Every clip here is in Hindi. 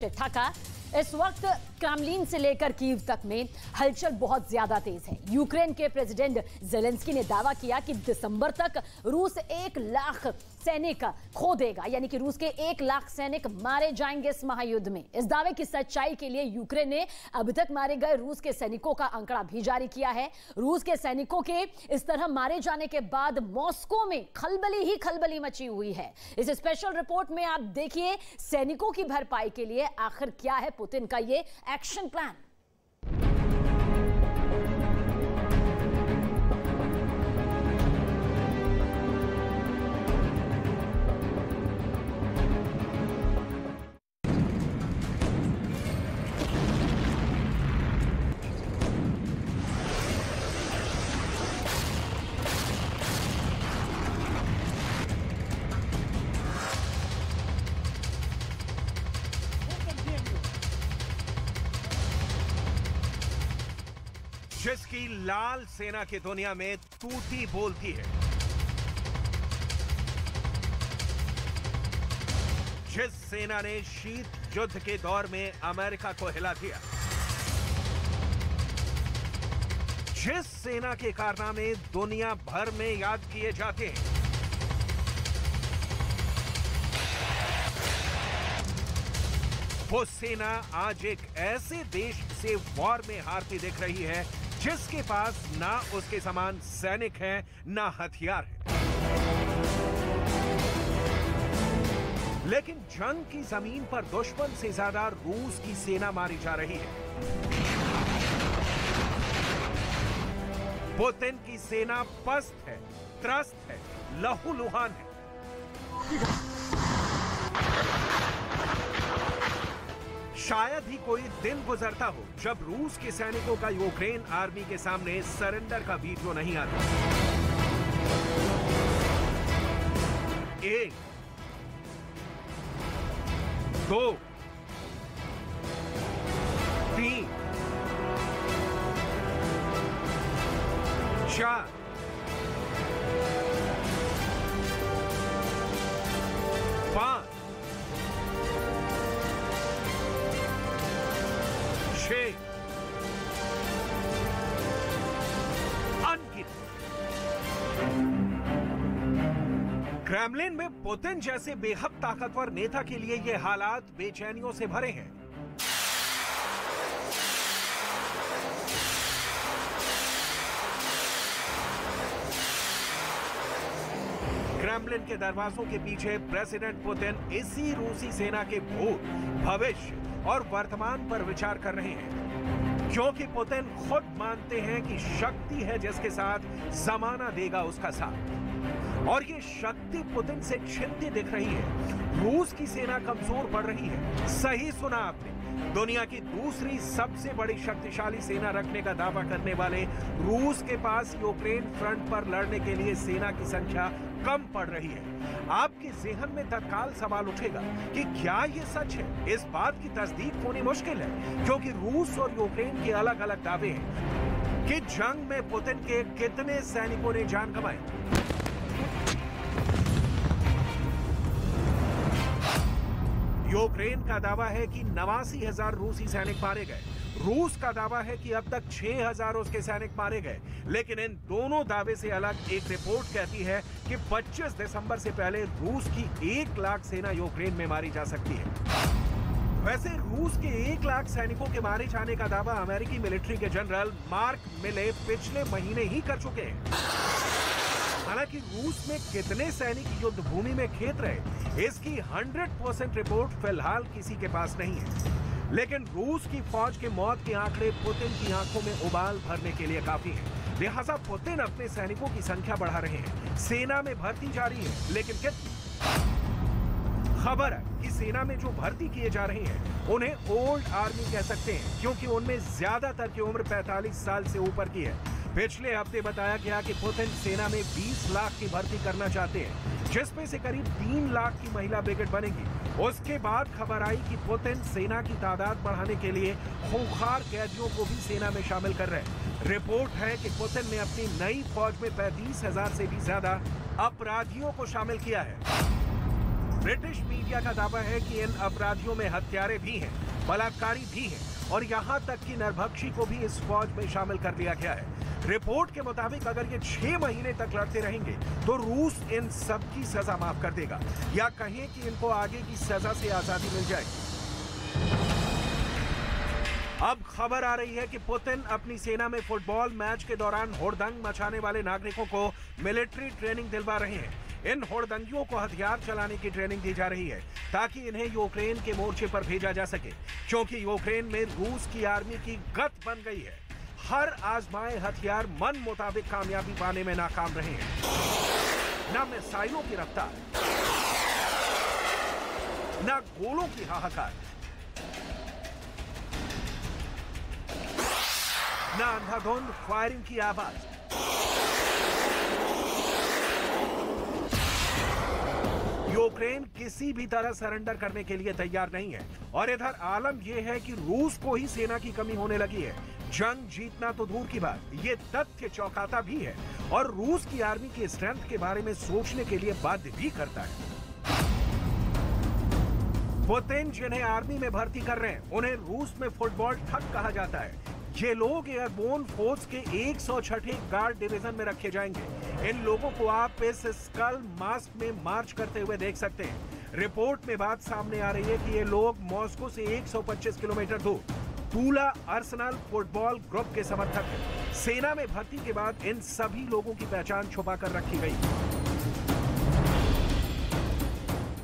था। इस वक्त क्रेमलिन से लेकर कीव तक में हलचल बहुत ज्यादा तेज है। यूक्रेन के प्रेसिडेंट जेलेंस्की ने दावा किया कि दिसंबर तक रूस 1 लाख सैनिक खो देगा, यानी कि रूस के 1 लाख सैनिक मारे जाएंगे इस महायुद्ध में। इस दावे की सच्चाई के लिए यूक्रेन ने अब तक मारे गए रूस के सैनिकों का आंकड़ा भी जारी किया है। रूस के सैनिकों के इस तरह मारे जाने के बाद मॉस्को में खलबली ही खलबली मची हुई है। इस स्पेशल रिपोर्ट में आप देखिए सैनिकों की भरपाई के लिए आखिर क्या है पुतिन का ये एक्शन प्लान। जिसकी लाल सेना की दुनिया में तूती बोलती है, जिस सेना ने शीत युद्ध के दौर में अमेरिका को हिला दिया, जिस सेना के कारनामे दुनिया भर में याद किए जाते हैं, वो सेना आज एक ऐसे देश से वॉर में हारती दिख रही है जिसके पास ना उसके समान सैनिक हैं, ना हथियार हैं। लेकिन जंग की जमीन पर दुश्मन से ज्यादा रूस की सेना मारी जा रही है। पुतिन की सेना पस्त है, त्रस्त है, लहूलुहान है। शायद ही कोई दिन गुजरता हो जब रूस के सैनिकों का यूक्रेन आर्मी के सामने सरेंडर का वीडियो नहीं आता। 1, 2, 3, 4, 5, 6, क्रेमलिन में पुतिन जैसे बेहद ताकतवर नेता के लिए ये हालात बेचैनियों से भरे हैं। क्रेमलिन के दरवाजों के पीछे प्रेसिडेंट पुतिन इसी रूसी सेना के भूत, भविष्य और वर्तमान पर विचार कर रहे हैं, क्योंकि पुतिन खुद मानते हैं कि शक्ति है जिसके साथ जमाना देगा उसका साथ। और ये शक्ति पुतिन से छिनती दिख रही है। रूस की सेना कमजोर पड़ रही है। सही सुना आपने, दुनिया की दूसरी सबसे बड़ी शक्तिशाली सेना रखने का दावा करने वाले रूस के पास यूक्रेन फ्रंट पर लड़ने के लिए सेना की संख्या कम पड़ रही है। आपके ज़हन में तत्काल सवाल उठेगा कि क्या ये सच है? इस बात की तस्दीक होनी मुश्किल है, क्योंकि रूस और यूक्रेन के अलग अलग दावे हैं कि जंग में पुतिन के कितने सैनिकों ने जान गंवाई। यूक्रेन का दावा है कि 89,000 रूसी सैनिक मारे गए। रूस का दावा है कि अब तक 6,000 उसके सैनिक मारे गए। लेकिन इन दोनों दावे से अलग एक रिपोर्ट कहती है कि 25 दिसंबर से पहले रूस की 1 लाख सेना यूक्रेन में मारी जा सकती है। वैसे रूस के 1 लाख सैनिकों के मारे जाने का दावा अमेरिकी मिलिट्री के जनरल मार्क मिले पिछले महीने ही कर चुके हैं। हालांकि रूस में कितने सैनिक युद्ध भूमि में खेत रहे, इसकी 100% रिपोर्ट फिलहाल किसी के पास नहीं है। लेकिन रूस की फौज के मौत के आंकड़े पुतिन की आंखों में उबाल भरने के लिए काफी हैं। लिहाजा पुतिन अपने सैनिकों की संख्या बढ़ा रहे हैं। सेना में भर्ती जारी है, लेकिन कितनी? खबर है कि सेना में जो भर्ती किए जा रहे हैं उन्हें ओल्ड आर्मी कह सकते हैं, क्योंकि उनमें ज्यादातर की उम्र 45 साल से ऊपर की है। पिछले हफ्ते बताया गया कि पुतिन सेना में 20 लाख की भर्ती करना चाहते हैं, जिसमें से करीब 3 लाख की महिला ब्रिगेड बनेगी। उसके बाद खबर आई कि पुतिन सेना की तादाद बढ़ाने के लिए खूंखार कैदियों को भी सेना में शामिल कर रहे हैं। रिपोर्ट है कि पुतिन ने अपनी नई फौज में 35,000 से भी ज्यादा अपराधियों को शामिल किया है। ब्रिटिश मीडिया का दावा है कि इन अपराधियों में हत्यारे भी हैं, बलात्कारी भी हैं और यहाँ तक कि नरभक्षी को भी इस फौज में शामिल कर लिया गया है। रिपोर्ट के मुताबिक अगर ये 6 महीने तक लड़ते रहेंगे तो रूस इन सब की सजा माफ कर देगा, या कहें कि इनको आगे की सजा से आजादी मिल जाएगी। अब खबर आ रही है कि पुतिन अपनी सेना में फुटबॉल मैच के दौरान हुड़दंग मचाने वाले नागरिकों को मिलिट्री ट्रेनिंग दिलवा रहे हैं। इन हुड़दंगियों को हथियार चलाने की ट्रेनिंग दी जा रही है ताकि इन्हें यूक्रेन के मोर्चे पर भेजा जा सके, क्योंकि यूक्रेन में रूस की आर्मी की गत बन गई है। हर आजमाए हथियार मन मुताबिक कामयाबी पाने में नाकाम रहे हैं। न मिसाइलों की रफ्तार, न गोलों की हाहाकार, न अंधाधुंध फायरिंग की आवाज। यूक्रेन किसी भी तरह सरेंडर करने के लिए तैयार नहीं है और इधर आलम यह है कि रूस को ही सेना की कमी होने लगी है। जंग जीतना तो दूर की बात, ये तथ्य चौंकाता भी है और रूस की आर्मी की स्ट्रेंथ के बारे में सोचने के लिए बाध्य भी करता है। पुतिन जिन्हें आर्मी में भर्ती कर रहे हैं उन्हें रूस में फुटबॉल ठग कहा जाता है। ये लोग एयरबोर्न फोर्स के 106 गार्ड डिवीजन में रखे जाएंगे। इन लोगों को आप इस स्कल मास्क में मार्च करते हुए देख सकते हैं। रिपोर्ट में बात सामने आ रही है कि ये लोग मॉस्को से 125 किलोमीटर दूर टूला आर्सेनल फुटबॉल ग्रुप के समर्थक हैं। सेना में भर्ती के बाद इन सभी लोगों की पहचान छुपा कर रखी गई।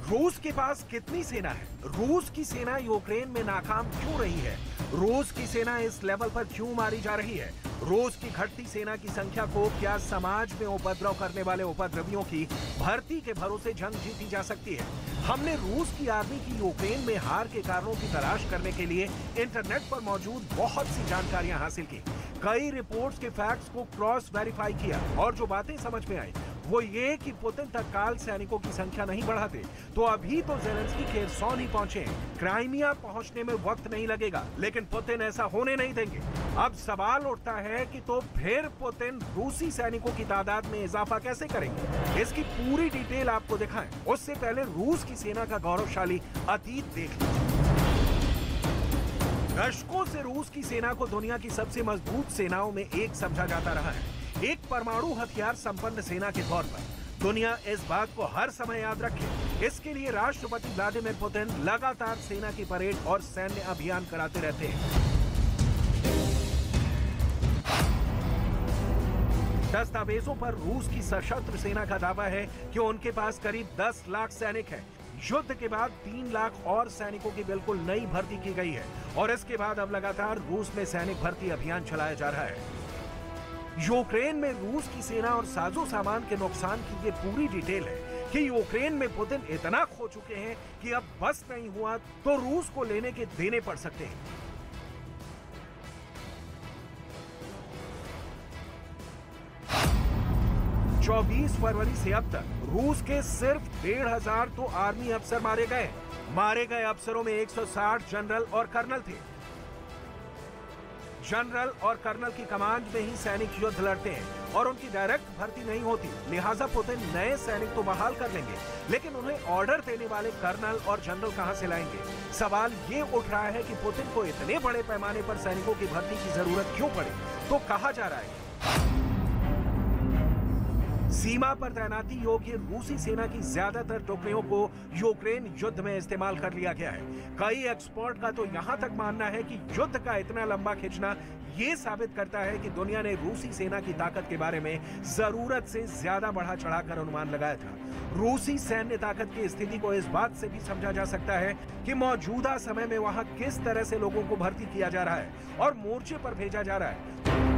रूस के पास कितनी सेना है? रूस की सेना यूक्रेन में नाकाम क्यों रही है? रूस की सेना इस लेवल पर क्यों मारी जा रही है? रूस की घटती सेना की संख्या को क्या समाज में उपद्रव करने वाले उपद्रवियों की भर्ती के भरोसे जंग जीती जा सकती है? हमने रूस की आर्मी की यूक्रेन में हार के कारणों की तलाश करने के लिए इंटरनेट पर मौजूद बहुत सी जानकारियां हासिल की। कई रिपोर्ट्स के फैक्ट्स को क्रॉस वेरीफाई किया और जो बातें समझ में आई वो ये कि पुतिन तत्काल सैनिकों की संख्या नहीं बढ़ाते तो अभी तो ज़ेलेंस्की खेरसॉन ही पहुंचे। क्राइमिया पहुंचने में वक्त नहीं लगेगा, लेकिन पुतिन ऐसा होने नहीं देंगे। अब सवाल उठता है कि तो फिर पुतिन रूसी सैनिकों की तादाद में इजाफा कैसे करेंगे? इसकी पूरी डिटेल आपको दिखाएं, उससे पहले रूस की सेना का गौरवशाली अतीत देख लीजिए। दशकों से रूस की सेना को दुनिया की सबसे मजबूत सेनाओं में एक समझा जाता रहा है। एक परमाणु हथियार संपन्न सेना के तौर पर दुनिया इस बात को हर समय याद रखे। इसके लिए राष्ट्रपति व्लादिमीर पुतिन लगातार सेना की परेड और सैन्य अभियान कराते रहते हैं। दस्तावेजों पर रूस की सशस्त्र सेना का दावा है कि उनके पास करीब 10 लाख सैनिक हैं। युद्ध के बाद 3 लाख और सैनिकों की बिल्कुल नई भर्ती की गई है और इसके बाद अब लगातार रूस में सैनिक भर्ती अभियान चलाया जा रहा है। यूक्रेन में रूस की सेना और साजो सामान के नुकसान की ये पूरी डिटेल है कि यूक्रेन में पुतिन इतना खो चुके हैं कि अब बस नहीं हुआ तो रूस को लेने के देने पड़ सकते हैं। चौबीस फरवरी से अब तक रूस के सिर्फ 1,500 तो आर्मी अफसर मारे गए। मारे गए अफसरों में 160 जनरल और कर्नल थे। जनरल और कर्नल की कमांड में ही सैनिक युद्ध लड़ते हैं और उनकी डायरेक्ट भर्ती नहीं होती, लिहाजा पुतिन नए सैनिक तो बहाल कर लेंगे, लेकिन उन्हें ऑर्डर देने वाले कर्नल और जनरल कहां से लाएंगे? सवाल ये उठ रहा है कि पुतिन को इतने बड़े पैमाने पर सैनिकों की भर्ती की जरूरत क्यों पड़ी? तो कहा जा रहा है सीमा पर तैनाती योग्य रूसी सेना की ज्यादातर टुकड़ियों को यूक्रेन युद्ध में इस्तेमाल कर लिया गया है। कई एक्सपर्ट का तो यहां तक मानना है कि युद्ध का इतना लंबा खिंचना ये साबित करता है कि दुनिया ने रूसी सेना की ताकत के बारे में जरूरत से ज्यादा बढ़ा चढ़ाकर अनुमान लगाया था। रूसी सैन्य ताकत की स्थिति को इस बात से भी समझा जा सकता है कि मौजूदा समय में वहां किस तरह से लोगों को भर्ती किया जा रहा है और मोर्चे पर भेजा जा रहा है।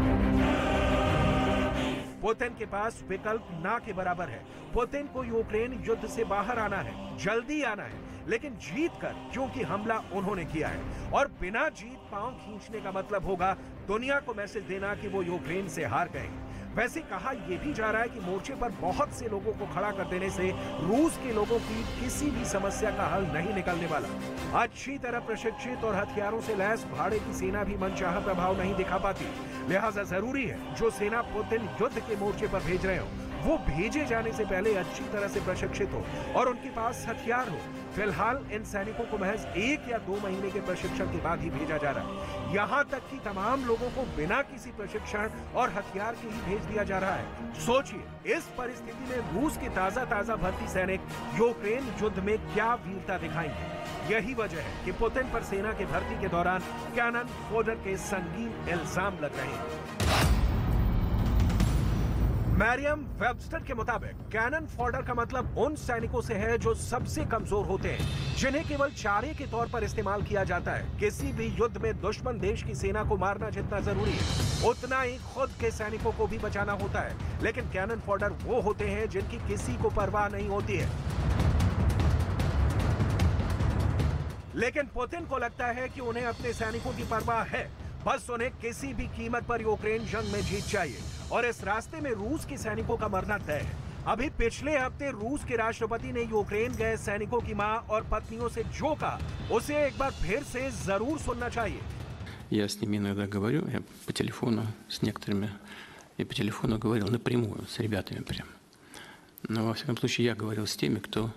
पुतिन के पास विकल्प ना के बराबर है। पुतिन को यूक्रेन युद्ध से बाहर आना है, जल्दी आना है, लेकिन जीत कर, क्योंकि हमला उन्होंने किया है और बिना जीत पांव खींचने का मतलब होगा दुनिया को मैसेज देना कि वो यूक्रेन से हार गए। वैसे कहा यह भी जा रहा है कि मोर्चे पर बहुत से लोगों को खड़ा कर देने से रूस के लोगों की किसी भी समस्या का हल नहीं निकलने वाला। अच्छी तरह प्रशिक्षित और हथियारों से लैस भाड़े की सेना भी मनचाहा प्रभाव नहीं दिखा पाती, लिहाजा जरूरी है जो सेना पुतिन युद्ध के मोर्चे पर भेज रहे हो वो भेजे जाने से पहले अच्छी तरह से प्रशिक्षित हो और उनके पास हथियार हो। फिलहाल इन सैनिकों को महज 1 या 2 महीने के प्रशिक्षण के बाद ही भेजा जा रहा है। यहाँ तक कि तमाम लोगों को बिना किसी प्रशिक्षण और हथियार के ही भेज दिया जा रहा है। सोचिए, इस परिस्थिति में रूस के ताजा भर्ती सैनिक यूक्रेन युद्ध में क्या वीरता दिखाएंगे। यही वजह है कि पुतिन पर सेना के भर्ती के दौरान कैनन फोडर के संगीन इल्जाम लग रहे हैं। मैरियम वेबस्टर के मुताबिक कैनन फॉडर का मतलब उन सैनिकों से है जो सबसे कमजोर होते हैं, जिन्हें केवल चारे के तौर पर इस्तेमाल किया जाता है। किसी भी युद्ध में दुश्मन देश की सेना को मारना जितना जरूरी है, उतना ही खुद के सैनिकों को भी बचाना होता है। लेकिन कैनन फॉडर वो होते हैं जिनकी किसी को परवाह नहीं होती है। लेकिन पुतिन को लगता है कि उन्हें अपने सैनिकों की परवाह है, बस उन्हें किसी भी कीमत पर यूक्रेन जंग में जीत चाहिए और इस रास्ते में रूस के सैनिकों का मरना तय है। अभी पिछले हफ्ते रूस के राष्ट्रपति ने यूक्रेन गए सैनिकों की मां और पत्नियों से जो कहा, उसे एक बार फिर से जरूर सुनना चाहिए। Я с ними иногда говорю, я по телефону с некоторыми, и по телефону говорил напрямую с ребятами прям. Но во всяком случае я говорил с теми, кто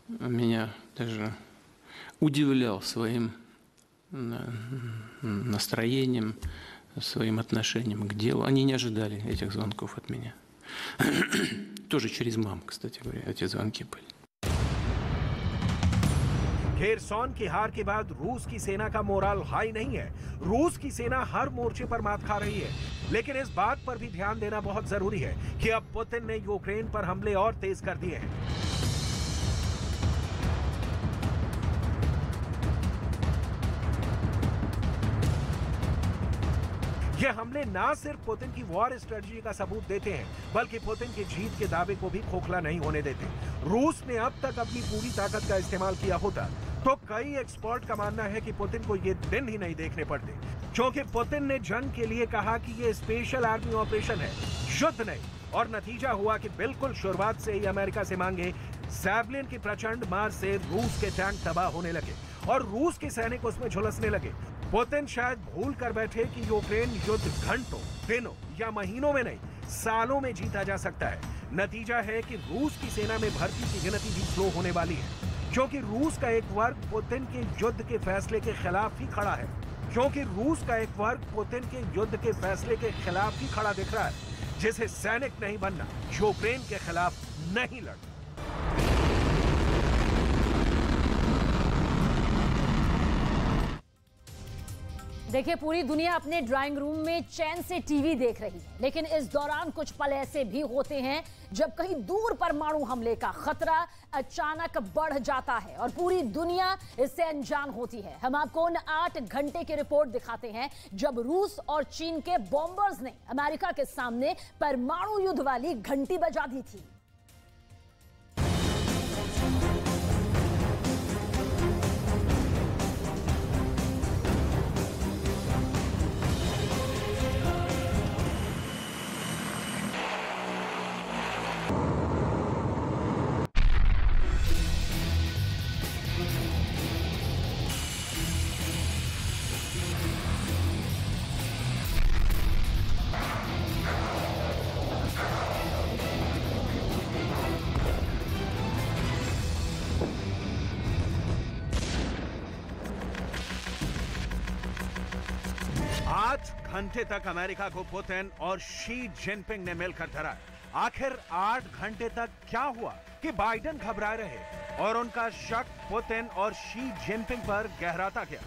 меня даже удивлял своим настроением, своим отношением к делу. Они не ожидали этих звонков от меня. Тоже через мам, кстати говоря, эти звонки были. खेरसौन की हार के बाद रूस की सेना का मोराल हाई नहीं है। रूस की सेना हर मोर्चे पर मात खा रही है, लेकिन इस बात पर भी ध्यान देना बहुत जरूरी है कि अब पुतिन ने यूक्रेन पर हमले और तेज कर दिए हैं। ये हमले ना सिर्फ पुतिन की वॉर स्ट्रेटजी का सबूत देते हैं, बल्कि पुतिन की जीत के दावे को भी खोखला नहीं होने देते। रूस ने अब तक अपनी पूरी ताकत का इस्तेमाल किया होता तो कई एक्सपर्ट का मानना है कि पुतिन को ये दिन ही नहीं देखने पड़ते, क्योंकि पुतिन ने जंग के लिए कहा कि ये स्पेशल आर्मी ऑपरेशन है, युद्ध नहीं। और नतीजा हुआ कि बिल्कुल शुरुआत से ही अमेरिका से मांगे सैवलिन की प्रचंड मार से रूस के टैंक तबाह होने लगे और रूस के सैनिक उसमें झुलसने लगे। पुतिन शायद भूल कर बैठे कि यूक्रेन युद्ध घंटों, दिनों या महीनों में नहीं, सालों में जीता जा सकता है। नतीजा है कि रूस की सेना में भर्ती की गिनती भी स्लो होने वाली है, क्योंकि रूस का एक वर्ग पुतिन के युद्ध के फैसले के खिलाफ ही खड़ा है। दिख रहा है, जिसे सैनिक नहीं बनना, यूक्रेन के खिलाफ नहीं लड़ना। देखिए, पूरी दुनिया अपने ड्राइंग रूम में चैन से टीवी देख रही है, लेकिन इस दौरान कुछ पल ऐसे भी होते हैं जब कहीं दूर परमाणु हमले का खतरा अचानक बढ़ जाता है और पूरी दुनिया इससे अनजान होती है। हम आपको उन 8 घंटे की रिपोर्ट दिखाते हैं जब रूस और चीन के बॉम्बर्स ने अमेरिका के सामने परमाणु युद्ध वाली घंटी बजा दी थी। घंटे तक अमेरिका को पुतिन और शी जिनपिंग ने मिलकर धरा। आखिर 8 घंटे तक क्या हुआ कि बाइडेन घबरा रहे और उनका शक पुतिन और शी जिनपिंग पर गहराता गया।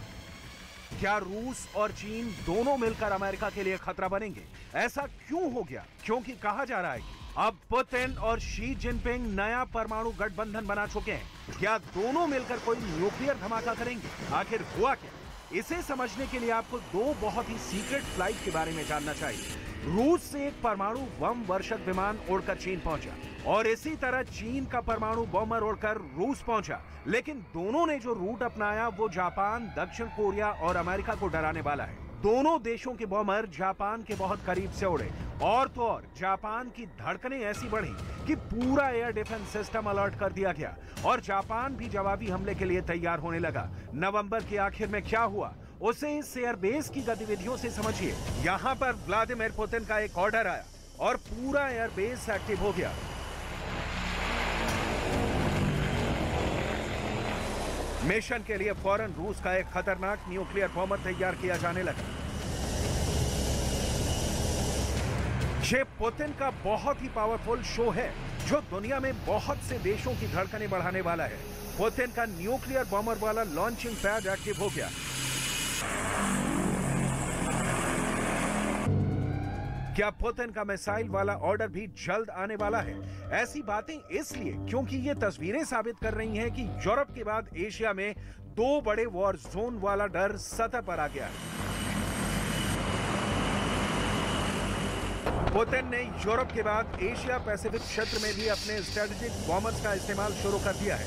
क्या रूस और चीन दोनों मिलकर अमेरिका के लिए खतरा बनेंगे? ऐसा क्यों हो गया? क्योंकि कहा जा रहा है कि अब पुतिन और शी जिनपिंग नया परमाणु गठबंधन बना चुके हैं। क्या दोनों मिलकर कोई न्यूक्लियर धमाका करेंगे? आखिर हुआ क्या? इसे समझने के लिए आपको 2 बहुत ही सीक्रेट फ्लाइट के बारे में जानना चाहिए। रूस से एक परमाणु बम वर्षक विमान उड़कर चीन पहुंचा और इसी तरह चीन का परमाणु बॉम्बर उड़कर रूस पहुंचा, लेकिन दोनों ने जो रूट अपनाया वो जापान, दक्षिण कोरिया और अमेरिका को डराने वाला है। दोनों देशों के बॉम्बर जापान के बहुत करीब से उड़े और तो और जापान की धड़कनें ऐसी बढ़ी कि पूरा एयर डिफेंस सिस्टम अलर्ट कर दिया गया और जापान भी जवाबी हमले के लिए तैयार होने लगा। नवंबर के आखिर में क्या हुआ उसे इस एयरबेस की गतिविधियों से समझिए। यहाँ पर व्लादिमीर पुतिन का एक ऑर्डर आया और पूरा एयरबेस एक्टिव हो गया। मिशन के लिए फौरन रूस का एक खतरनाक न्यूक्लियर बॉम्बर तैयार किया जाने लगा। ये पुतिन का बहुत ही पावरफुल शो है जो दुनिया में बहुत से देशों की धड़कनें बढ़ाने वाला है। पुतिन का न्यूक्लियर बॉम्बर वाला लॉन्चिंग पैड एक्टिव हो गया। क्या पुतिन का मिसाइल वाला ऑर्डर भी जल्द आने वाला है? ऐसी बातें इसलिए क्योंकि ये तस्वीरें साबित कर रही हैं कि यूरोप के बाद एशिया में दो बड़े वॉर जोन वाला डर सतह पर आ गया है। पुतिन ने यूरोप के बाद एशिया पैसिफिक क्षेत्र में भी अपने स्ट्रेटेजिक बॉम्बर्स का इस्तेमाल शुरू कर दिया है।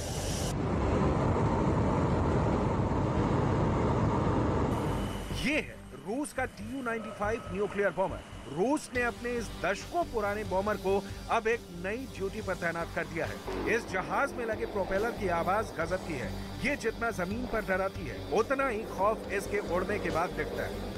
ये है रूस का Tu-95 न्यूक्लियर बॉम्बर। रूस ने अपने इस दशकों पुराने बॉम्बर को अब एक नई ड्यूटी पर तैनात कर दिया है। इस जहाज में लगे प्रोपेलर की आवाज गजब की है। ये जितना जमीन पर डराती है उतना ही खौफ इसके उड़ने के बाद दिखता है।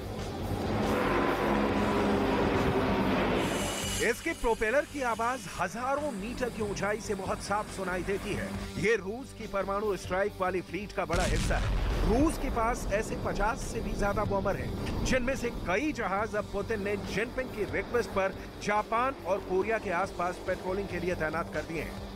इसके प्रोपेलर की आवाज हजारों मीटर की ऊंचाई से बहुत साफ सुनाई देती है। ये रूस की परमाणु स्ट्राइक वाली फ्लीट का बड़ा हिस्सा है। रूस के पास ऐसे 50 से भी ज्यादा बॉम्बर हैं, जिनमें से कई जहाज अब पुतिन ने जिनपिंग की रिक्वेस्ट पर जापान और कोरिया के आसपास पेट्रोलिंग के लिए तैनात कर दिए हैं।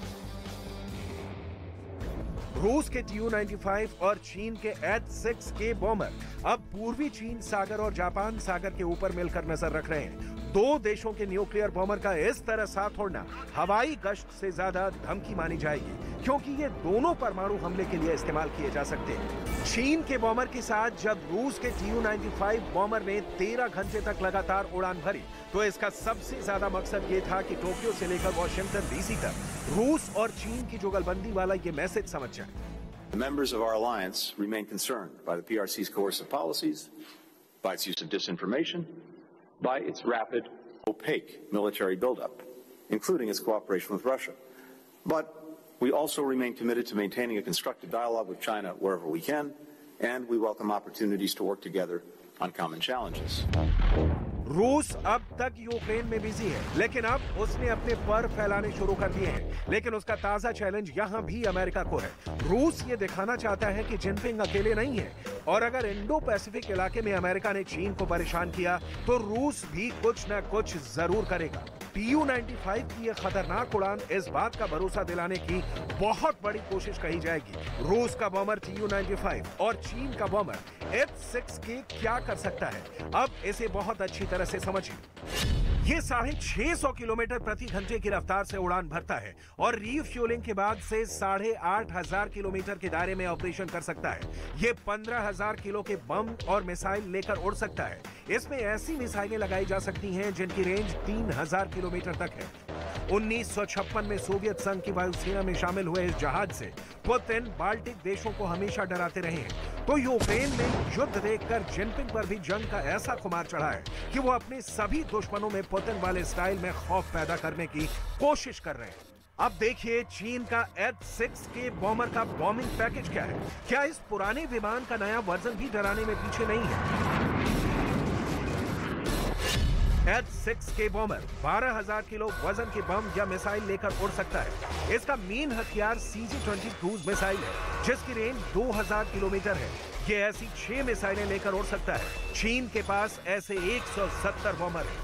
रूस के Tu-95 और चीन के H-6 के बॉम्बर अब पूर्वी चीन सागर और जापान सागर के ऊपर मिलकर नजर रख रहे हैं। दो देशों के न्यूक्लियर बॉम्बर का इस तरह साथ होना हवाई गश्त से ज्यादा धमकी मानी जाएगी, क्योंकि ये दोनों परमाणु हमले के लिए इस्तेमाल किए जा सकते हैं। चीन के बॉम्बर के साथ जब रूस के Tu-95 बॉम्बर ने 13 घंटे तक लगातार उड़ान भरी, तो इसका सबसे ज्यादा मकसद ये था कि टोक्यो से लेकर वॉशिंगटन डीसी तक रूस और चीन की जुगलबंदी वाला ये मैसेज समझ जाए। The members of our alliance remain concerned by the PRC's coercive policies, by its use of disinformation, by its rapid, opaque military buildup, including its cooperation with Russia. But we also remain committed to maintaining a constructive dialogue with China wherever we can, and we welcome opportunities to work together on common challenges. रूस अब तक यूक्रेन में बिजी है, लेकिन अब उसने अपने पर फैलाने शुरू कर दिए हैं। लेकिन उसका ताजा चैलेंज यहाँ भी अमेरिका को है। रूस ये दिखाना चाहता है कि जिनपिंग अकेले नहीं है, और अगर इंडो पैसिफिक इलाके में अमेरिका ने चीन को परेशान किया तो रूस भी कुछ न कुछ जरूर करेगा। Tu-95 की ये खतरनाक उड़ान इस बात का भरोसा दिलाने की बहुत बड़ी कोशिश कही जाएगी। रूस का बॉम्बर Tu-95 और चीन का बॉम्बर H-6 के क्या कर सकता है, अब इसे बहुत अच्छी तरह से समझिए। ये 650 किलोमीटर प्रति घंटे की रफ्तार से उड़ान भरता है और रीफ्यूलिंग के बाद से 8,500 किलोमीटर के दायरे में ऑपरेशन कर सकता है। ये 15,000 किलो के बम और मिसाइल लेकर उड़ सकता है। इसमें ऐसी मिसाइलें लगाई जा सकती हैं जिनकी रेंज 3,000 किलोमीटर तक है। 1956 में सोवियत संघ की वायुसेना में शामिल हुए इस जहाज से पुतिन बाल्टिक देशों को हमेशा डराते रहे हैं। तो यूक्रेन में युद्ध देखकर जिनपिंग पर भी जंग का ऐसा खुमार चढ़ा है कि वो अपने सभी दुश्मनों में पुतिन वाले स्टाइल में खौफ पैदा करने की कोशिश कर रहे हैं। अब देखिए चीन का H-6 के बॉम्बर का बॉम्बिंग पैकेज क्या है। क्या इस पुराने विमान का नया वर्जन भी डराने में पीछे नहीं है? H-6 के बॉम्बर 12,000 किलो वजन के बम या मिसाइल लेकर उड़ सकता है। इसका मेन हथियार CG-20 क्रूज मिसाइल है, जिसकी रेंज 2,000 किलोमीटर है। ये ऐसी 6 मिसाइलें लेकर उड़ सकता है। चीन के पास ऐसे 170 बॉम्बर हैं।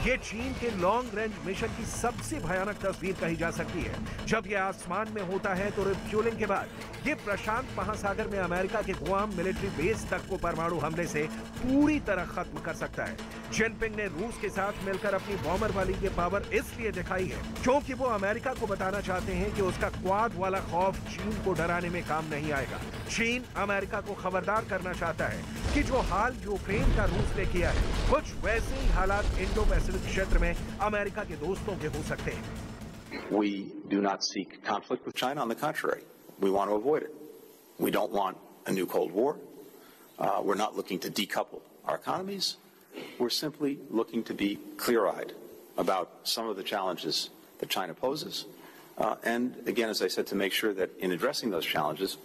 ये चीन के लॉन्ग रेंज मिशन की सबसे भयानक तस्वीर कही जा सकती है। जब ये आसमान में होता है तो रिफ्यूलिंग के बाद ये प्रशांत महासागर में अमेरिका के गुआम मिलिट्री बेस तक को परमाणु हमले से पूरी तरह खत्म कर सकता है। जिनपिंग ने रूस के साथ मिलकर अपनी बॉम्बर वाली ये पावर इसलिए दिखाई है क्योंकि वो अमेरिका को बताना चाहते हैं कि उसका क्वाड वाला खौफ चीन को डराने में काम नहीं आएगा। चीन अमेरिका को खबरदार करना चाहता है कि जो हाल यूक्रेन का रूस ने किया है, कुछ वैसे ही हालात इंडो पैसिफिक क्षेत्र में अमेरिका के दोस्तों के हो सकते हैं। We do not seek conflict with China. On the contrary, we want to avoid it. We don't want a new Cold War. We're not looking to decouple our economies. We're simply looking to be clear-eyed about some of the challenges that China poses. And again, as I said, to make sure that in addressing those challenges,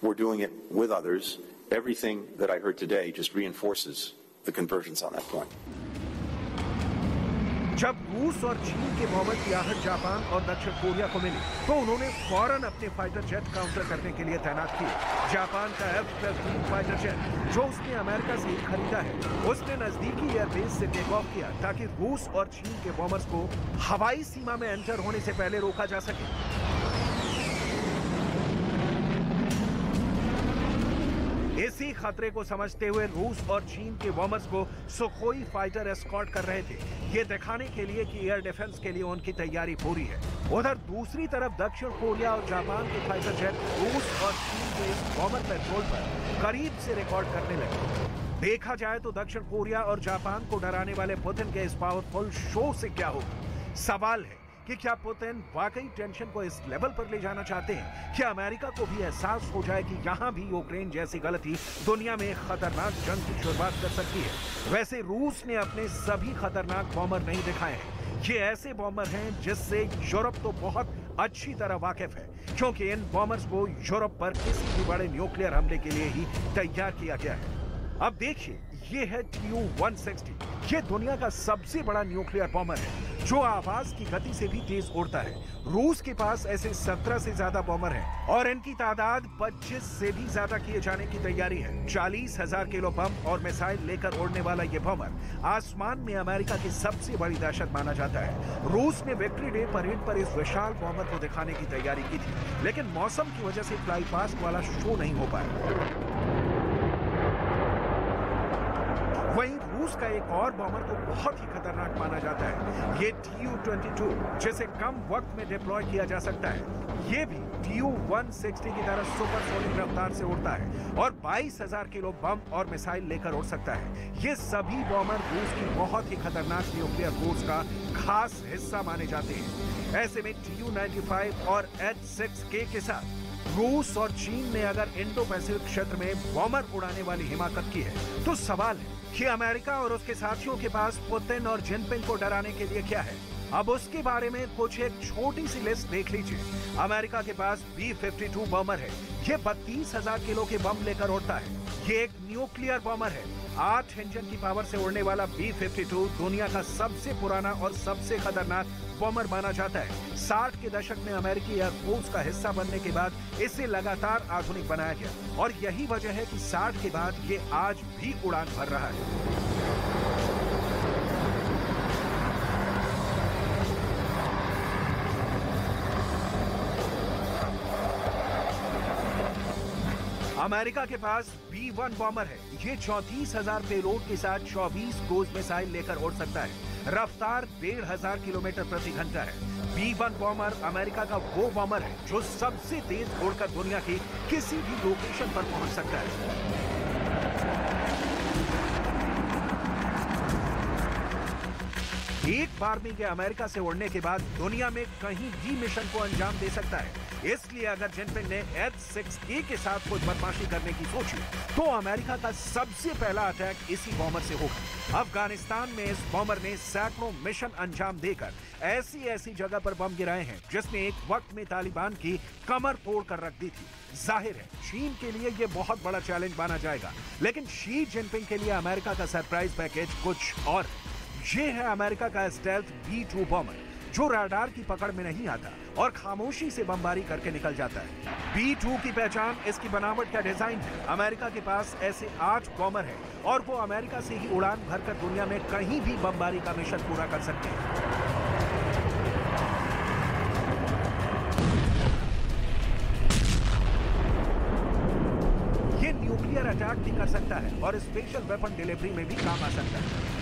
we're doing it with others. Everything that I heard today just reinforces the convergence on that point. जब रूस और चीन के बॉम्बर की आहट जापान और दक्षिण कोरिया को मिली तो उन्होंने फौरन अपने फाइटर जेट काउंटर करने के लिए तैनात किए। जापान का F-15 फाइटर जेट जो उसने अमेरिका से ही खरीदा है, उसने नजदीकी एयरबेस से टेक ऑफ किया ताकि रूस और चीन के बॉम्बर्स को हवाई सीमा में एंटर होने से पहले रोका जा सके। इसी खतरे को समझते हुए रूस और चीन के बॉम्बर्स को सुखोई फाइटर एस्कॉर्ट कर रहे थे, ये दिखाने के लिए कि एयर डिफेंस के लिए उनकी तैयारी पूरी है। उधर दूसरी तरफ दक्षिण कोरिया और जापान के फाइटर जेट रूस और चीन के इस बॉम्बर पेट्रोल पर करीब से रिकॉर्ड करने लगे। देखा जाए तो दक्षिण कोरिया और जापान को डराने वाले पुतिन के इस पावरफुल शो से क्या होगा? सवाल है कि क्या पुतिन वाकई टेंशन को इस लेवल पर ले जाना चाहते हैं? क्या अमेरिका को भी एहसास हो जाए कि यहां भी यूक्रेन जैसी गलती दुनिया में खतरनाक जंग की शुरुआत कर सकती है? वैसे रूस ने अपने सभी खतरनाक बॉम्बर नहीं दिखाए हैं। ये ऐसे बॉम्बर हैं जिससे यूरोप तो बहुत अच्छी तरह वाकिफ है, क्योंकि इन बॉम्बर्स को यूरोप पर किसी भी बड़े न्यूक्लियर हमले के लिए ही तैयार किया गया है। अब देखिए, ये है Tu-160। ये दुनिया का सबसे बड़ा न्यूक्लियर बॉम्बर है जो आवाज की गति से भी तेज उड़ता है। रूस के पास ऐसे 17 से ज्यादा बॉम्बर हैं और इनकी तादाद 25 से भी ज्यादा किए जाने की तैयारी है। 40,000 किलो बम और मिसाइल लेकर उड़ने वाला ये बॉम्बर आसमान में अमेरिका की सबसे बड़ी दहशत माना जाता है। रूस ने विक्ट्री डे परेड पर इस विशाल बॉम्बर को दिखाने की तैयारी की थी, लेकिन मौसम की वजह से फ्लाई पास्ट वाला शो नहीं हो पाया। वहीं रूस का एक और बॉम्बर तो बहुत ही खतरनाक माना जाता है, ये Tu-22, जिसे कम वक्त में डिप्लॉय किया जा सकता है। ये भी Tu-160 की तरह सुपरसोनिक रफ्तार से उड़ता है और 22,000 किलो बम और मिसाइल लेकर उड़ सकता है। ये सभी बॉम्बर रूस की बहुत ही खतरनाक न्यूक्लियर फोर्स का खास हिस्सा माने जाते हैं। ऐसे में Tu-95 और H-6K के साथ रूस और चीन ने अगर इंडो पैसिफिक क्षेत्र में बॉम्बर उड़ाने वाली हिमाकत की है, तो सवाल है कि अमेरिका और उसके साथियों के पास पुतिन और जिनपिंग को डराने के लिए क्या है? अब उसके बारे में कुछ एक छोटी सी लिस्ट देख लीजिए। अमेरिका के पास B-52 बॉम्बर है, ये 32,000 किलो के बम लेकर उड़ता है। ये एक न्यूक्लियर बॉम्बर है। 8 इंजन की पावर से उड़ने वाला B-52 दुनिया का सबसे पुराना और सबसे खतरनाक बॉम्बर माना जाता है। 60 के दशक में अमेरिकी एयरफोर्स का हिस्सा बनने के बाद इसे लगातार आधुनिक बनाया गया और यही वजह है कि 60 के बाद ये आज भी उड़ान भर रहा है। अमेरिका के पास B-1 बॉम्बर है। ये 34,000 पेलोड के साथ 24 क्रूज मिसाइल लेकर उड़ सकता है। रफ्तार 1,500 किलोमीटर प्रति घंटा है। B-1 बॉम्बर अमेरिका का वो बॉम्बर है जो सबसे तेज उड़कर दुनिया की किसी भी लोकेशन पर पहुंच सकता है। एक बार में ये अमेरिका से उड़ने के बाद दुनिया में कहीं भी मिशन को अंजाम दे सकता है। इसलिए अगर जिनपिंग ने H-6K के साथ कुछ बदमाशी करने की सोची तो अमेरिका का सबसे पहला अटैक इसी बॉम्बर से होगा। अफगानिस्तान में इस बॉम्बर ने सैकड़ों मिशन अंजाम देकर ऐसी जगह पर बम गिराए हैं जिसने एक वक्त में तालिबान की कमर तोड़ कर रख दी थी। जाहिर है चीन के लिए यह बहुत बड़ा चैलेंज माना जाएगा, लेकिन शी जिनपिंग के लिए अमेरिका का सरप्राइज पैकेज कुछ और है। ये है अमेरिका का स्टेल्थ B-2 बॉम्बर जो रडार की पकड़ में नहीं आता और खामोशी से बमबारी करके निकल जाता है। B-2 की पहचान इसकी बनावट का डिजाइन है। अमेरिका के पास ऐसे 8 बॉम्बर हैं और वो अमेरिका से ही उड़ान भरकर दुनिया में कहीं भी बमबारी का मिशन पूरा कर सकते हैं। ये न्यूक्लियर अटैक भी कर सकता है और स्पेशल वेपन डिलीवरी में भी काम आ सकता है।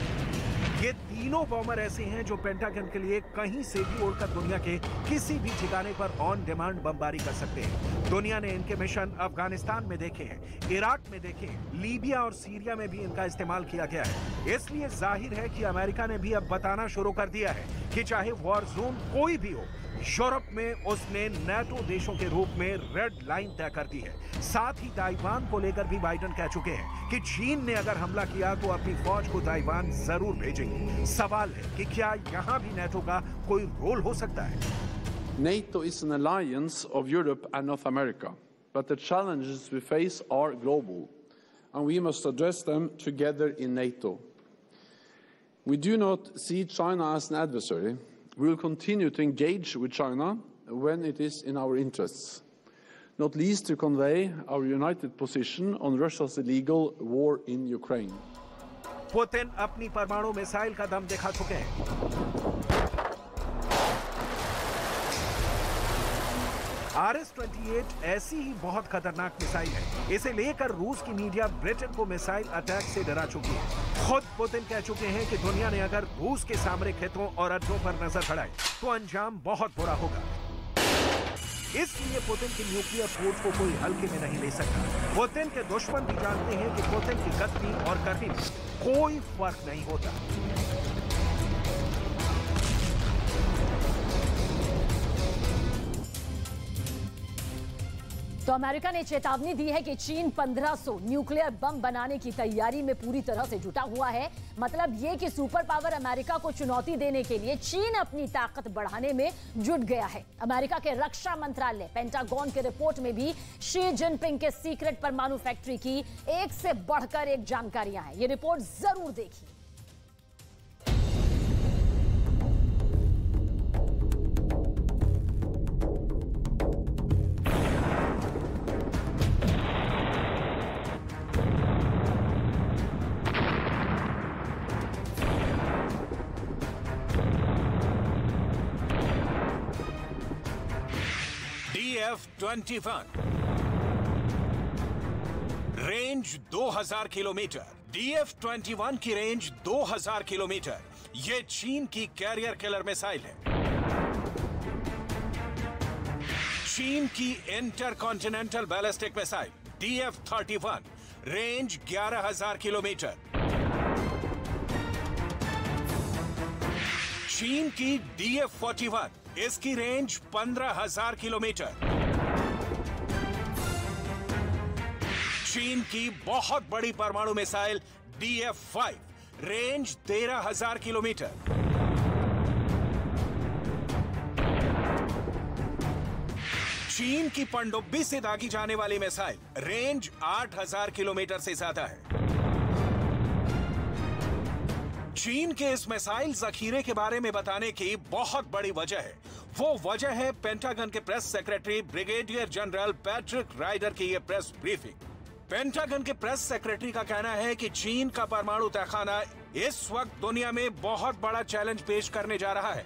ये तीनों बॉम्बर ऐसे हैं जो पेंटागन के लिए कहीं से भी उड़कर दुनिया के किसी भी ठिकाने पर ऑन डिमांड बमबारी कर सकते हैं। दुनिया ने इनके मिशन अफगानिस्तान में देखे हैं, इराक में देखे हैं, लीबिया और सीरिया में भी इनका इस्तेमाल किया गया है। इसलिए जाहिर है कि अमेरिका ने भी अब बताना शुरू कर दिया है कि चाहे वॉर जोन कोई भी हो, यूरोप में उसने नेटो देशों के रूप में रेड लाइन तय कर दी है। साथ ही ताइवान को लेकर भी बाइडेन कह चुके हैं कि चीन ने अगर हमला किया तो अपनी फौज को ताइवान जरूर भेजेंगे। सवाल है कि क्या यहाँ भी नेटो का कोई रोल हो सकता है? NATO is an alliance of Europe and North America, but the challenges we face are global, and we must address them together in NATO. We do not see China as an adversary. We will continue to engage with China when it is in our interests, not least to convey our united position on Russia's illegal war in Ukraine. Putin अपनी परमाणु मिसाइल का दम दिखा चुके हैं। RS-28 ऐसी ही बहुत खतरनाक मिसाइल है। इसे लेकर रूस की मीडिया ब्रिटेन को मिसाइल अटैक से डरा चुकी है। खुद पुतिन कह चुके हैं कि दुनिया ने अगर रूस के सामरिक हितों और अड्डों पर नजर बढ़ाई तो अंजाम बहुत बुरा होगा। इसलिए पुतिन की न्यूक्लियर फोर्स को कोई हल्के में नहीं ले सकता। पुतिन के दुश्मन भी जानते हैं कि पुतिन की गति और गति में कोई फर्क नहीं होता। तो अमेरिका ने चेतावनी दी है कि चीन 1500 न्यूक्लियर बम बनाने की तैयारी में पूरी तरह से जुटा हुआ है। मतलब ये कि सुपर पावर अमेरिका को चुनौती देने के लिए चीन अपनी ताकत बढ़ाने में जुट गया है। अमेरिका के रक्षा मंत्रालय पेंटागन के रिपोर्ट में भी शी जिनपिंग के सीक्रेट परमाणु फैक्ट्री की एक से बढ़कर एक जानकारियां हैं। ये रिपोर्ट जरूर देखिए। DF-21 range 2000 kilometre. DF-21 की रेंज 2000 किलोमीटर। यह चीन की कैरियर किलर मिसाइल है। चीन की intercontinental ballistic missile DF-31 range 11000 kilometre. चीन की DF-41 इसकी रेंज 15000 किलोमीटर। चीन की बहुत बड़ी परमाणु मिसाइल DF-5 रेंज 13000 किलोमीटर। चीन की पनडुब्बी से दागी जाने वाली मिसाइल रेंज 8000 किलोमीटर से ज्यादा है। चीन के इस मिसाइल जखीरे के बारे में बताने की बहुत बड़ी वजह है। वो वजह है पेंटागन के press secretary brigadier general Patrick Ryder की ये प्रेस ब्रीफिंग। पेंटागन के प्रेस सेक्रेटरी का कहना है कि चीन का परमाणु तहखाना इस वक्त दुनिया में बहुत बड़ा चैलेंज पेश करने जा रहा है।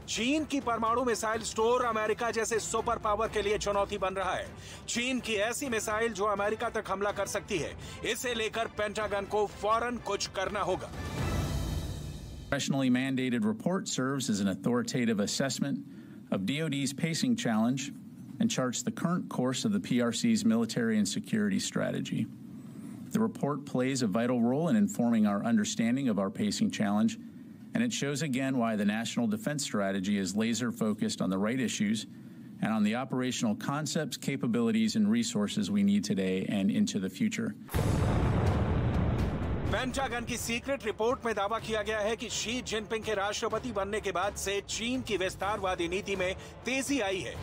चीन की परमाणु मिसाइल स्टोर अमेरिका जैसे सुपर पावर के लिए चुनौती बन रहा है। चीन की ऐसी मिसाइल जो अमेरिका तक हमला कर सकती है, इसे लेकर पेंटागन को फौरन कुछ करना होगा। Congressionally mandated report serves as an authoritative assessment of DoD's pacing challenge and charts the current course of the PRC's military and security strategy. The report plays a vital role in informing our understanding of our pacing challenge, and it shows again why the National Defense Strategy is laser-focused on the right issues and on the operational concepts, capabilities, and resources we need today and into the future. Pentagon की सीक्रेट रिपोर्ट में दावा किया गया है कि शी जिनपिंग के राष्ट्रपति बनने के बाद से चीन की विस्तारवादी नीति में तेजी आई है।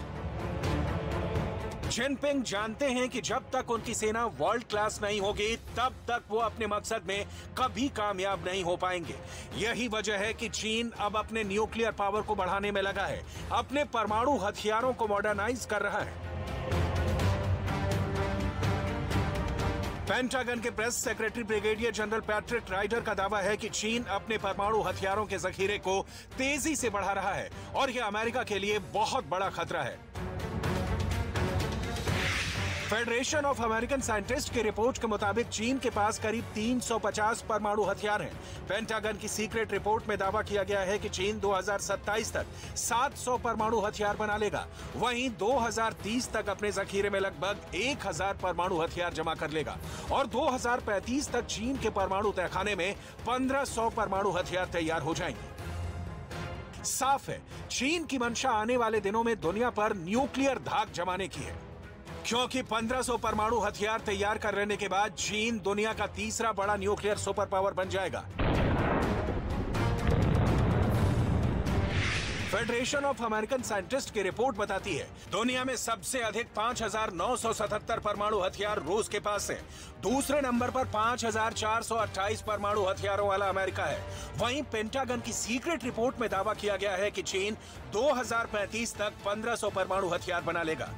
जिनपिंग जानते हैं कि जब तक उनकी सेना वर्ल्ड क्लास नहीं होगी, तब तक वो अपने मकसद में कभी कामयाब नहीं हो पाएंगे। यही वजह है कि चीन अब अपने न्यूक्लियर पावर को बढ़ाने में लगा है, अपने परमाणु हथियारों को मॉडर्नाइज कर रहा है। पेंटागन के press secretary brigadier general Patrick Ryder का दावा है कि चीन अपने परमाणु हथियारों के जखीरे को तेजी से बढ़ा रहा है और यह अमेरिका के लिए बहुत बड़ा खतरा है। फेडरेशन ऑफ अमेरिकन साइंटिस्ट की रिपोर्ट के मुताबिक चीन के पास करीब 350 परमाणु हथियार हैं। पेंटागन की सीक्रेट रिपोर्ट में दावा किया गया है कि चीन 2027 तक 700 परमाणु हथियार बना लेगा। वहीं 2030 तक अपने जखीरे में लगभग 1000 परमाणु हथियार जमा कर लेगा और 2035 तक चीन के परमाणु तहखाने में 1500 परमाणु हथियार तैयार हो जाएंगे। साफ है, चीन की मंशा आने वाले दिनों में दुनिया पर न्यूक्लियर धाक जमाने की है, क्योंकि 1500 परमाणु हथियार तैयार कर लेने के बाद चीन दुनिया का तीसरा बड़ा न्यूक्लियर सुपर पावर बन जाएगा। फेडरेशन ऑफ अमेरिकन साइंटिस्ट की रिपोर्ट बताती है दुनिया में सबसे अधिक 5,977 परमाणु हथियार रूस के पास है। दूसरे नंबर पर 5,428 परमाणु हथियारों वाला अमेरिका है। वहीं पेंटागन की सीक्रेट रिपोर्ट में दावा किया गया है कि चीन 2035 तक 1,500 परमाणु हथियार बना लेगा।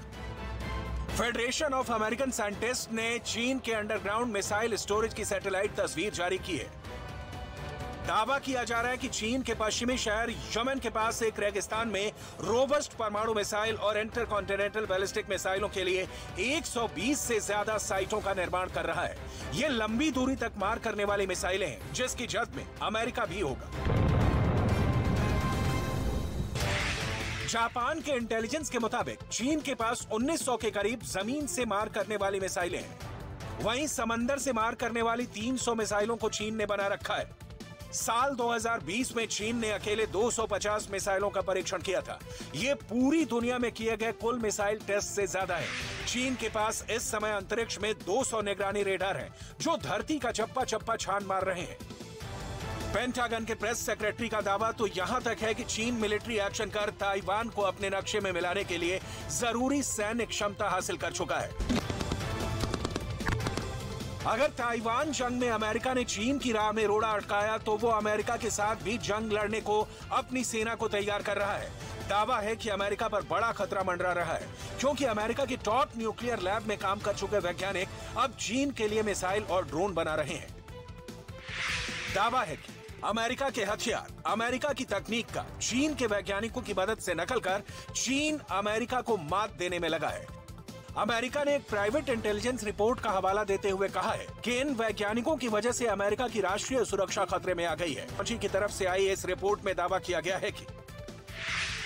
फेडरेशन ऑफ अमेरिकन साइंटिस्ट ने चीन के अंडरग्राउंड मिसाइल स्टोरेज की सैटेलाइट तस्वीर जारी की है। दावा किया जा रहा है कि चीन के पश्चिमी शहर यमन के पास एक रेगिस्तान में रोबस्ट परमाणु मिसाइल और इंटरकॉन्टिनेंटल बैलिस्टिक मिसाइलों के लिए 120 से ज्यादा साइटों का निर्माण कर रहा है। ये लंबी दूरी तक मार करने वाली मिसाइलें हैं, जिसकी जद में अमेरिका भी होगा। जापान के इंटेलिजेंस के मुताबिक चीन के पास 1900 के करीब जमीन से मार करने वाली मिसाइलें हैं। वहीं समंदर से मार करने वाली 300 मिसाइलों को चीन ने बना रखा है। साल 2020 में चीन ने अकेले 250 मिसाइलों का परीक्षण किया था। ये पूरी दुनिया में किए गए कुल मिसाइल टेस्ट से ज्यादा है। चीन के पास इस समय अंतरिक्ष में 200 निगरानी रेडार हैं, जो धरती का चप्पा चप्पा छान मार रहे हैं। पेंटागन के प्रेस सेक्रेटरी का दावा तो यहां तक है कि चीन मिलिट्री एक्शन कर ताइवान को अपने नक्शे में मिलाने के लिए जरूरी सैन्य क्षमता हासिल कर चुका है। अगर ताइवान जंग में अमेरिका ने चीन की राह में रोड़ा अटकाया तो वो अमेरिका के साथ भी जंग लड़ने को अपनी सेना को तैयार कर रहा है। दावा है कि अमेरिका पर बड़ा खतरा मंडरा रहा है, क्योंकि अमेरिका की टॉप न्यूक्लियर लैब में काम कर चुके वैज्ञानिक अब चीन के लिए मिसाइल और ड्रोन बना रहे हैं। दावा है कि अमेरिका के हथियार, अमेरिका की तकनीक का चीन के वैज्ञानिकों की मदद से नकल कर चीन अमेरिका को मात देने में लगा है। अमेरिका ने एक प्राइवेट इंटेलिजेंस रिपोर्ट का हवाला देते हुए कहा है कि इन वैज्ञानिकों की वजह से अमेरिका की राष्ट्रीय सुरक्षा खतरे में आ गई है। चीन की तरफ से आई इस रिपोर्ट में दावा किया गया है कि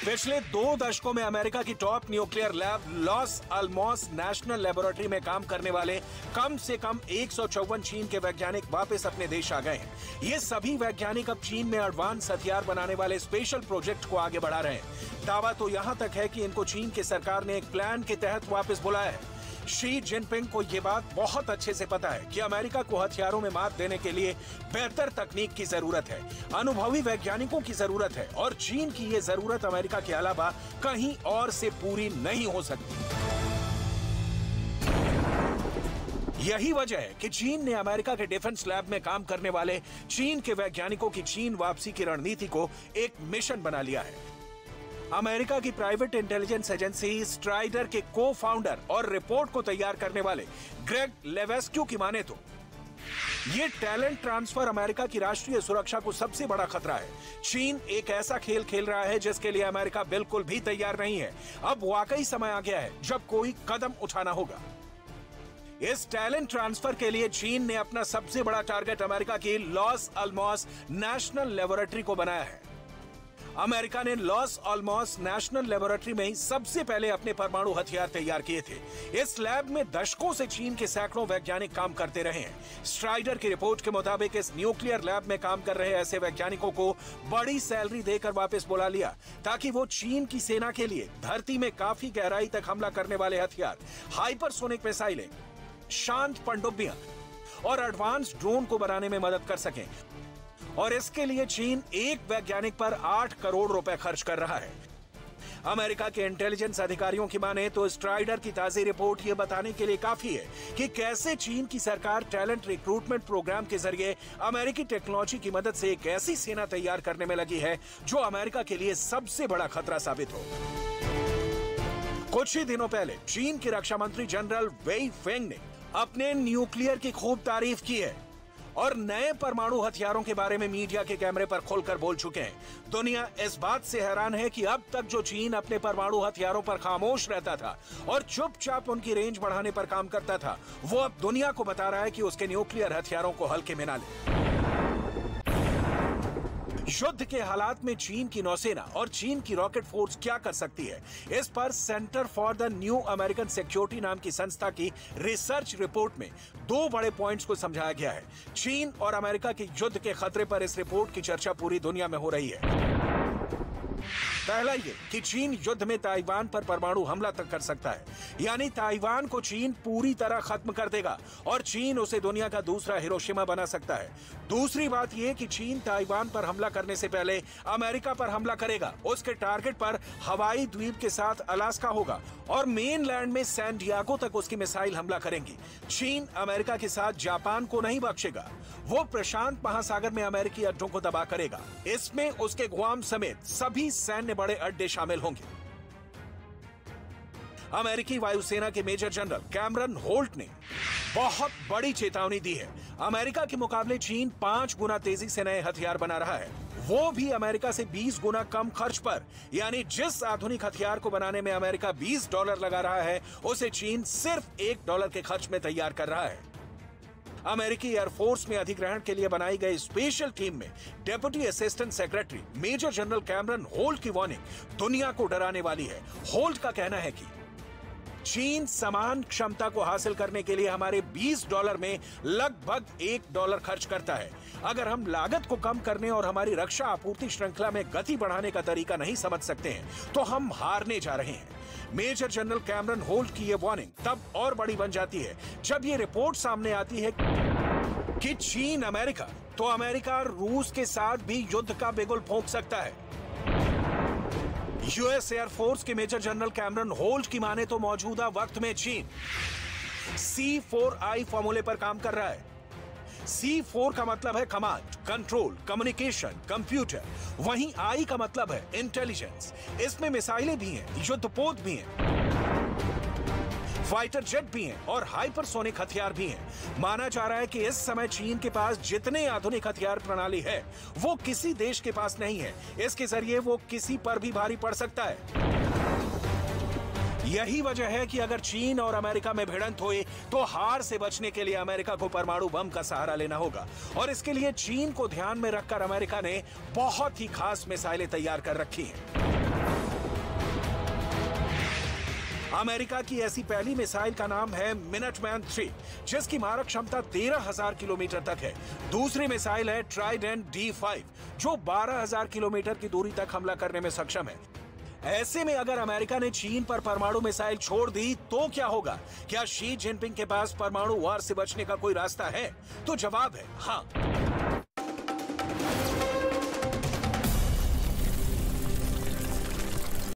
पिछले 2 दशकों में अमेरिका की top nuclear lab Los Alamos National Laboratory में काम करने वाले कम से कम 154 चीन के वैज्ञानिक वापस अपने देश आ गए हैं। ये सभी वैज्ञानिक अब चीन में एडवांस हथियार बनाने वाले स्पेशल प्रोजेक्ट को आगे बढ़ा रहे हैं। दावा तो यहाँ तक है कि इनको चीन की सरकार ने एक प्लान के तहत वापस बुलाया है। शी जिनपिंग को ये बात बहुत अच्छे से पता है कि अमेरिका को हथियारों में मात देने के लिए बेहतर तकनीक की जरूरत है, अनुभवी वैज्ञानिकों की जरूरत है, और चीन की ये जरूरत अमेरिका के अलावा कहीं और से पूरी नहीं हो सकती। यही वजह है कि चीन ने अमेरिका के डिफेंस लैब में काम करने वाले चीन के वैज्ञानिकों की चीन वापसी की रणनीति को एक मिशन बना लिया है। अमेरिका की प्राइवेट इंटेलिजेंस एजेंसी स्ट्राइडर के को-फाउंडर और रिपोर्ट को तैयार करने वाले ग्रेग लेवेस्क्यू की माने तो ये टैलेंट ट्रांसफर अमेरिका की राष्ट्रीय सुरक्षा को सबसे बड़ा खतरा है। चीन एक ऐसा खेल खेल रहा है जिसके लिए अमेरिका बिल्कुल भी तैयार नहीं है। अब वाकई समय आ गया है जब कोई कदम उठाना होगा। इस टैलेंट ट्रांसफर के लिए चीन ने अपना सबसे बड़ा टारगेट अमेरिका की लॉस अल्मोस नेशनल लेबोरेटरी को बनाया है। अमेरिका ने लॉस अल्मोस नेशनल लेबोरेटरी में ही सबसे पहले अपने परमाणु हथियार तैयार किए थे। इस लैब में दशकों से चीन के सैकड़ों वैज्ञानिक काम करते रहे हैं। स्ट्राइडर की रिपोर्ट के मुताबिक इस न्यूक्लियर लैब में काम कर रहे ऐसे वैज्ञानिकों को बड़ी सैलरी देकर वापस बुला लिया, ताकि वो चीन की सेना के लिए धरती में काफी गहराई तक हमला करने वाले हथियार, हाइपरसोनिक मिसाइलें, शांत पनडुब्बियां और एडवांस ड्रोन को बनाने में मदद कर सकें। और इसके लिए चीन एक वैज्ञानिक पर 8 करोड़ रुपए खर्च कर रहा है। अमेरिका के इंटेलिजेंस अधिकारियों की माने तो स्ट्राइडर की ताजी रिपोर्ट ये बताने के लिए काफी है कि कैसे चीन की सरकार टैलेंट रिक्रूटमेंट प्रोग्राम के जरिए अमेरिकी टेक्नोलॉजी की मदद से एक ऐसी सेना तैयार करने में लगी है जो अमेरिका के लिए सबसे बड़ा खतरा साबित हो। कुछ ही दिनों पहले चीन के रक्षा मंत्री जनरल वेई फेंग ने अपने न्यूक्लियर की खूब तारीफ की है और नए परमाणु हथियारों के बारे में मीडिया के कैमरे पर खुलकर बोल चुके हैं। दुनिया इस बात से हैरान है कि अब तक जो चीन अपने परमाणु हथियारों पर खामोश रहता था और चुपचाप उनकी रेंज बढ़ाने पर काम करता था, वो अब दुनिया को बता रहा है कि उसके न्यूक्लियर हथियारों को हल्के में ना ले। युद्ध के हालात में चीन की नौसेना और चीन की रॉकेट फोर्स क्या कर सकती है, इस पर centre for the new American security नाम की संस्था की रिसर्च रिपोर्ट में 2 बड़े पॉइंट्स को समझाया गया है। चीन और अमेरिका के युद्ध के खतरे पर इस रिपोर्ट की चर्चा पूरी दुनिया में हो रही है। पहला ये कि चीन युद्ध में ताइवान पर परमाणु हमला तक कर सकता है, यानी ताइवान को चीन पूरी तरह खत्म कर देगा और चीन उसे दुनिया का दूसरा हिरोशिमा बना सकता है। दूसरी बात यह कि चीन ताइवान पर हमला करने से पहले अमेरिका पर हमला करेगा। उसके टारगेट पर हवाई द्वीप के साथ अलास्का होगा और मेनलैंड में सैन डियागो तक उसकी मिसाइल हमला करेंगी। चीन अमेरिका के साथ जापान को नहीं बख्शेगा। वो प्रशांत महासागर में अमेरिकी अड्डों को तबाह करेगा। इसमें उसके गुआम समेत सभी सैन्य बड़े अड्डे शामिल होंगे। अमेरिकी वायुसेना के मेजर जनरल कैमरन होल्ट ने बहुत बड़ी चेतावनी दी है। अमेरिका के मुकाबले चीन 5 गुना तेजी से नए हथियार बना रहा है, वो भी अमेरिका से 20 गुना कम खर्च पर। यानी जिस आधुनिक हथियार को बनाने में अमेरिका $20 लगा रहा है, उसे चीन सिर्फ $1 के खर्च में तैयार कर रहा है। अमेरिकी एयरफोर्स में अधिग्रहण के लिए बनाई गई स्पेशल टीम में deputy assistant secretary major general Cameron Holt की वार्निंग दुनिया को डराने वाली है। होल्ट का कहना है कि चीन समान क्षमता को हासिल करने के लिए हमारे $20 में लगभग $1 खर्च करता है। अगर हम लागत को कम करने और हमारी रक्षा आपूर्ति श्रृंखला में गति बढ़ाने का तरीका नहीं समझ सकते हैं, तो हम हारने जा रहे हैं। मेजर जनरल कैमरन होल्ट की यह वार्निंग तब और बड़ी बन जाती है जब यह रिपोर्ट सामने आती है कि चीन अमेरिका तो अमेरिका रूस के साथ भी युद्ध का बिगुल फूंक सकता है। यूएस एयरफोर्स के मेजर जनरल कैमरन होल्ट की माने तो मौजूदा वक्त में चीन C4I फॉर्मूले पर काम कर रहा है। C4 का मतलब है कमांड, कंट्रोल, कम्युनिकेशन, कंप्यूटर। वहीं I का मतलब है इंटेलिजेंस। इसमें मिसाइलें भी हैं, युद्धपोत भी हैं, फाइटर जेट भी हैं और हाइपरसोनिक हथियार भी हैं। माना जा रहा है कि इस समय चीन के पास जितने आधुनिक हथियार प्रणाली है, वो किसी देश के पास नहीं है। इसके जरिए वो किसी पर भी भारी पड़ सकता है। यही वजह है कि अगर चीन और अमेरिका में भिड़ंत हुई तो हार से बचने के लिए अमेरिका को परमाणु बम का सहारा लेना होगा और इसके लिए चीन को ध्यान में रखकर अमेरिका ने बहुत ही खास मिसाइलें तैयार कर रखी हैं। अमेरिका की ऐसी पहली मिसाइल का नाम है मिनटमैन 3, जिसकी मारक क्षमता 13,000 किलोमीटर तक है। दूसरी मिसाइल है ट्राइडेंट D5, जो 12,000 किलोमीटर की दूरी तक हमला करने में सक्षम है। ऐसे में अगर अमेरिका ने चीन पर परमाणु मिसाइल छोड़ दी तो क्या होगा? क्या शी जिनपिंग के पास परमाणु वार से बचने का कोई रास्ता है? तो जवाब है हाँ।